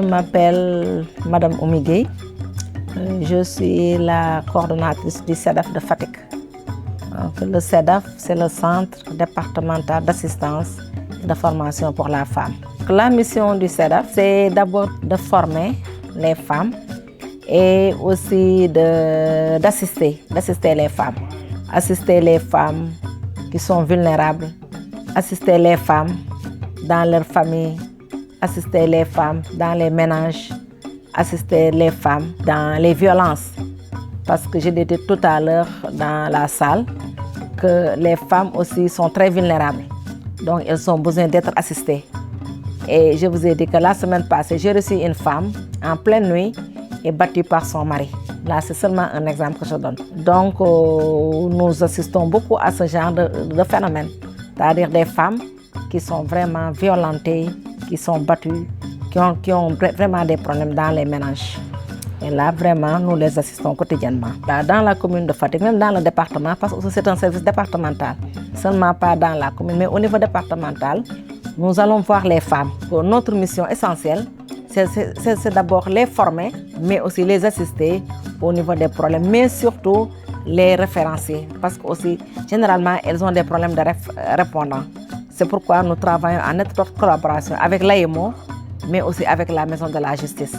m'appelle Madame Omigay. Je suis la coordonnatrice du CEDAF de Fatick. Donc, le CEDAF, c'est le Centre départemental d'assistance et de formation pour la femme. La mission du CEDAF, c'est d'abord de former les femmes et aussi d'assister les femmes. Assister les femmes qui sont vulnérables, assister les femmes dans leur famille, assister les femmes dans les ménages, assister les femmes dans les violences. Parce que j'ai dit tout à l'heure dans la salle que les femmes aussi sont très vulnérables. Donc elles ont besoin d'être assistées. Et je vous ai dit que la semaine passée, j'ai reçu une femme en pleine nuit et battue par son mari. Là, c'est seulement un exemple que je donne. Donc, nous assistons beaucoup à ce genre de phénomène. C'est-à-dire des femmes qui sont vraiment violentées, qui sont battues, qui ont vraiment des problèmes dans les ménages. Et là, vraiment, nous les assistons quotidiennement. Là, dans la commune de Fatick, même dans le département, parce que c'est un service départemental, seulement pas dans la commune, mais au niveau départemental, nous allons voir les femmes. Notre mission essentielle, c'est d'abord les former, mais aussi les assister au niveau des problèmes, mais surtout les référencer. Parce que aussi, généralement, elles ont des problèmes de répondants. C'est pourquoi nous travaillons en étroite collaboration avec l'AEMO, mais aussi avec la Maison de la Justice.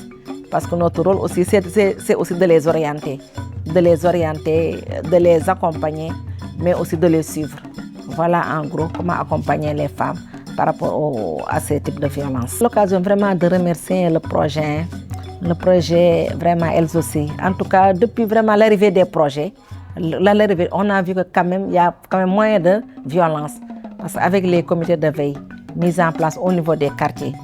Parce que notre rôle aussi, c'est aussi de les orienter, de les accompagner, mais aussi de les suivre. Voilà en gros comment accompagner les femmes par rapport à ces types de violences. L'occasion vraiment de remercier le projet vraiment elles aussi. En tout cas, depuis vraiment l'arrivée des projets, on a vu que il y a quand même moins de violence. Parce qu'avec les comités de veille mis en place au niveau des quartiers,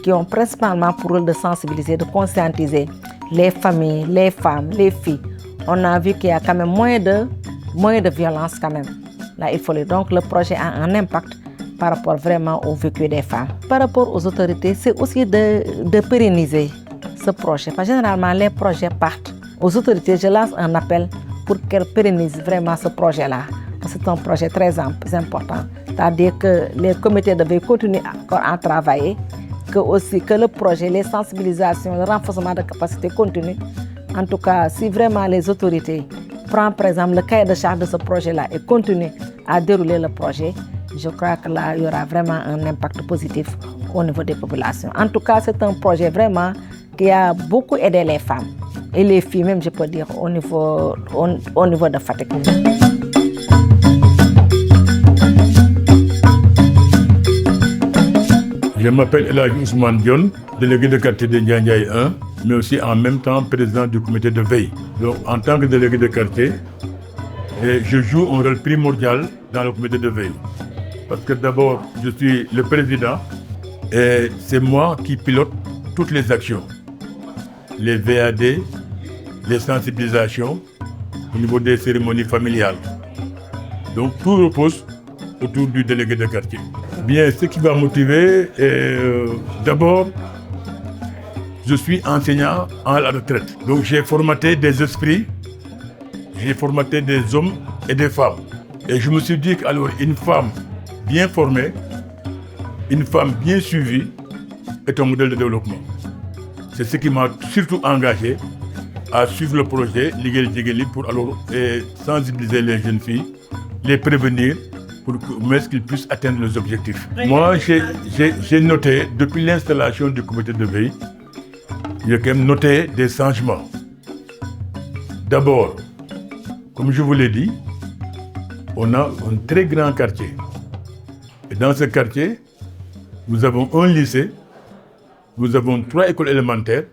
qui ont principalement pour rôle de sensibiliser, de conscientiser les familles, les femmes, les filles, on a vu qu'il y a quand même moins de violence quand même. Là, il faut donc le projet a un impact par rapport vraiment au vécu des femmes. Par rapport aux autorités, c'est aussi de pérenniser ce projet. Parce que généralement, les projets partent. Aux autorités, je lance un appel pour qu'elles pérennisent vraiment ce projet-là. C'est un projet très important. C'est-à-dire que les comités de veille continuent encore à travailler, que le projet, les sensibilisations, le renforcement de capacité continuent. En tout cas, si vraiment les autorités prennent par exemple le cahier de charge de ce projet-là et continuent à dérouler le projet, je crois que là, il y aura vraiment un impact positif au niveau des populations. En tout cas, c'est un projet vraiment qui a beaucoup aidé les femmes et les filles, même je peux dire, au niveau de Fatick. Je m'appelle Elhadji Ousmane Dione, délégué de quartier de Ndiandiaye 1, mais aussi en même temps président du comité de veille. Donc, en tant que délégué de quartier, je joue un rôle primordial dans le comité de veille. Parce que d'abord, je suis le président et c'est moi qui pilote toutes les actions. Les VAD, les sensibilisations au niveau des cérémonies familiales. Donc, tout repose autour du délégué de quartier. Bien, ce qui va motiver, d'abord, je suis enseignant à la retraite. Donc j'ai formaté des esprits, j'ai formaté des hommes et des femmes. Et je me suis dit qu'alors une femme bien formée, une femme bien suivie est un modèle de développement. C'est ce qui m'a surtout engagé à suivre le projet Liguel Djigeli pour alors sensibiliser les jeunes filles, les prévenir, pour qu'ils puissent atteindre leurs objectifs. Moi, j'ai noté, depuis l'installation du comité de veille, j'ai quand même noté des changements. D'abord, comme je vous l'ai dit, on a un très grand quartier. Et dans ce quartier, nous avons un lycée, nous avons 3 écoles élémentaires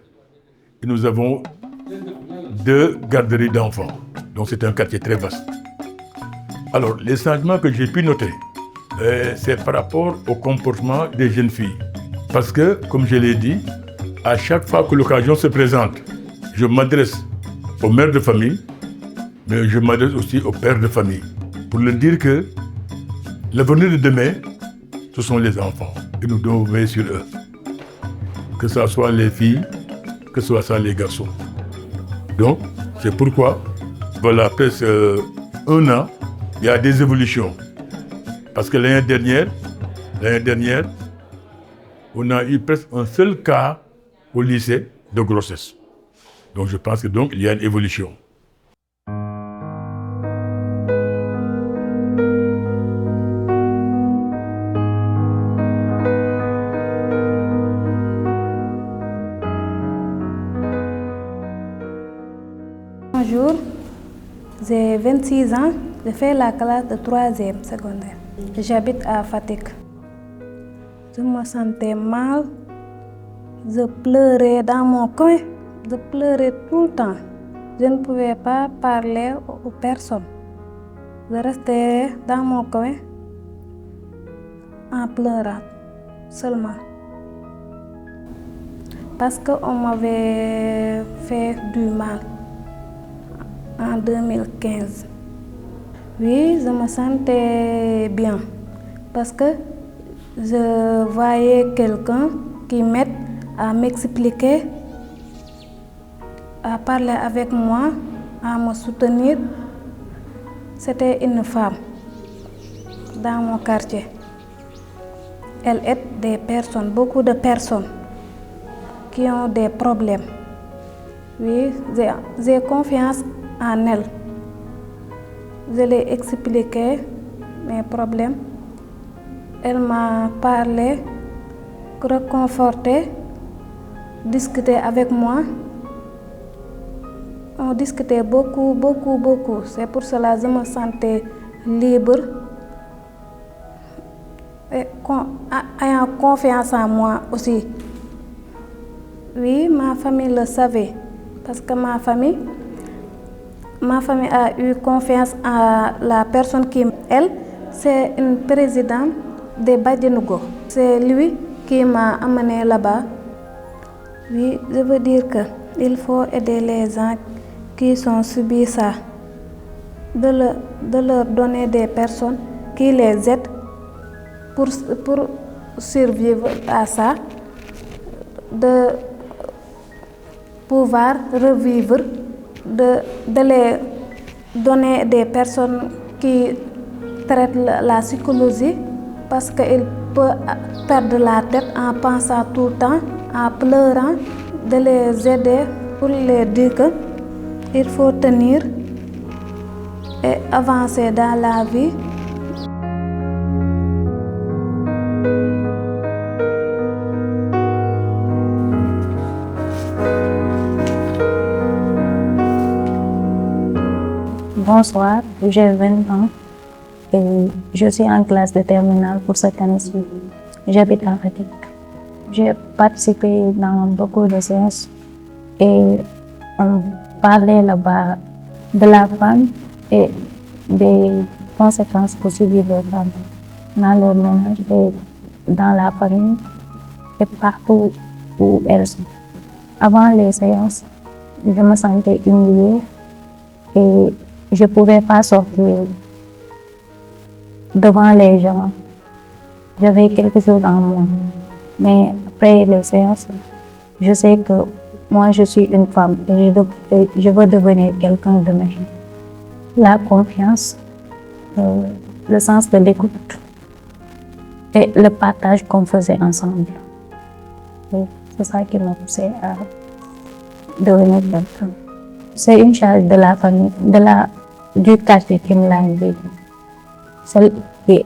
et nous avons 2 garderies d'enfants. Donc c'est un quartier très vaste. Alors, les changements que j'ai pu noter, c'est par rapport au comportement des jeunes filles. Parce que, comme je l'ai dit, à chaque fois que l'occasion se présente, je m'adresse aux mères de famille, mais je m'adresse aussi aux pères de famille, pour leur dire que l'avenir de demain, ce sont les enfants, et nous devons veiller sur eux. Que ce soit les filles, que ce soit les garçons. Donc, c'est pourquoi, voilà, presque 1 an, il y a des évolutions. Parce que l'année dernière, on a eu presque un seul cas au lycée de grossesse. Donc je pense que donc il y a une évolution. Bonjour, j'ai 26 ans, je fais la classe de 3e secondaire. J'habite à Fatick. Je me sentais mal, je pleurais dans mon coin, je pleurais tout le temps. Je ne pouvais pas parler aux personnes. Je restais dans mon coin en pleurant seulement. Parce qu'on m'avait fait du mal en 2015. Oui, je me sentais bien parce que je voyais quelqu'un qui m'aide à m'expliquer, à parler avec moi, à me soutenir. C'était une femme dans mon quartier. Elle aide des personnes, beaucoup de personnes qui ont des problèmes. Oui, j'ai confiance en elle. Je lui ai expliqué mes problèmes. Elle m'a parlé, réconforté, discuté avec moi. On discutait beaucoup. C'est pour cela que je me sentais libre et ayant confiance en moi aussi. Oui, ma famille le savait parce que ma famille a eu confiance en la personne qui elle, c'est une présidente de Badjanougou. C'est lui qui m'a amené là-bas. Oui, je veux dire qu'il faut aider les gens qui sont subis ça, de leur donner des personnes qui les aident pour survivre à ça, de pouvoir revivre, de les donner des personnes qui traitent la psychologie parce qu'ils peuvent perdre la tête en pensant tout le temps, en pleurant, de les aider pour leur dire qu'il faut tenir et avancer dans la vie. Bonsoir, j'ai 20 ans et je suis en classe de terminale pour cette année-ci. J'habite à Fatick. J'ai participé dans beaucoup de séances et on parlait là-bas de la femme et des conséquences possibles des femmes dans leur ménage et dans la famille et partout où elles sont. Avant les séances, je me sentais humiliée et je ne pouvais pas sortir devant les gens. J'avais quelque chose en moi. Mais après les séances, je sais que moi je suis une femme et je veux devenir quelqu'un de meilleur. La confiance, le sens de l'écoute et le partage qu'on faisait ensemble. C'est ça qui m'a poussé à devenir quelqu'un. C'est une charge de la famille, du quartier qui me l'a dit. Celle qui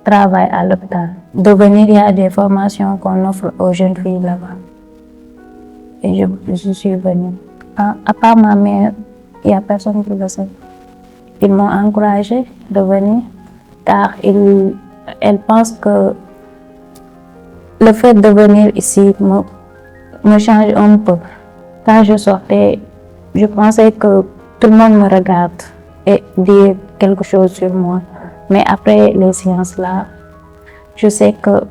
travaille à l'hôpital. De venir, il y a des formations qu'on offre aux jeunes filles là-bas. Et je suis venue. À part ma mère, il n'y a personne qui le sait. Ils m'ont encouragée de venir car elles pensent que le fait de venir ici me change un peu. Quand je sortais, je pensais que tout le monde me regarde et dit quelque chose sur moi. Mais après les séances là, je sais que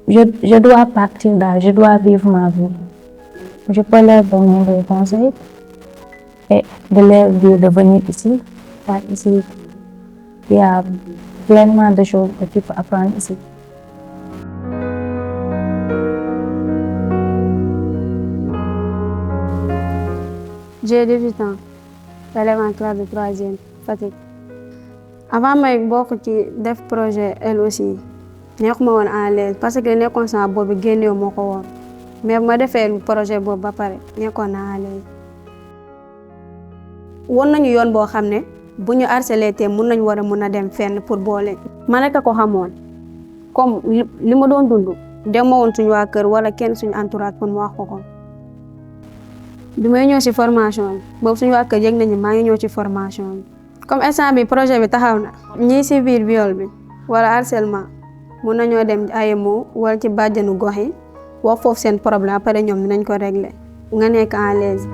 je dois partir là, je dois vivre ma vie. Je peux leur donner des conseils et de leur dire de venir ici, car ici, il y a pleinement de choses que tu peux apprendre ici. J'ai 18 ans, élève en classe de 3e, Fatick. Avant may bokk ci def projet elle aussi nekkuma woon à l'aise parce que nekkoon sama boobu génneewu ma ko woon mais bu ma defee projet boobu ba pare nekkoon naa à l'aise. won nañu yoon boo xam ne bu ñu harcelé te mun nañ war a mun a dem fenn pour boole. ma nekk ko xamoon comme li ma doon dund dem ma woon suñu waa kër wala kenn suñu entourage pour mu wax ko. bi may ñëw ci formation bi boobu suñu waa kër yëg nañu maa ngi ñëw ci formation bi comme instant bi projet bi taxaw na ñii ci biir viol bi wala harcèlement mun nañoo dem AMO wala ci bàjjanu gox yi wax foofu seen problème après ñoom dinañ ko régler nga nekk à l'aise.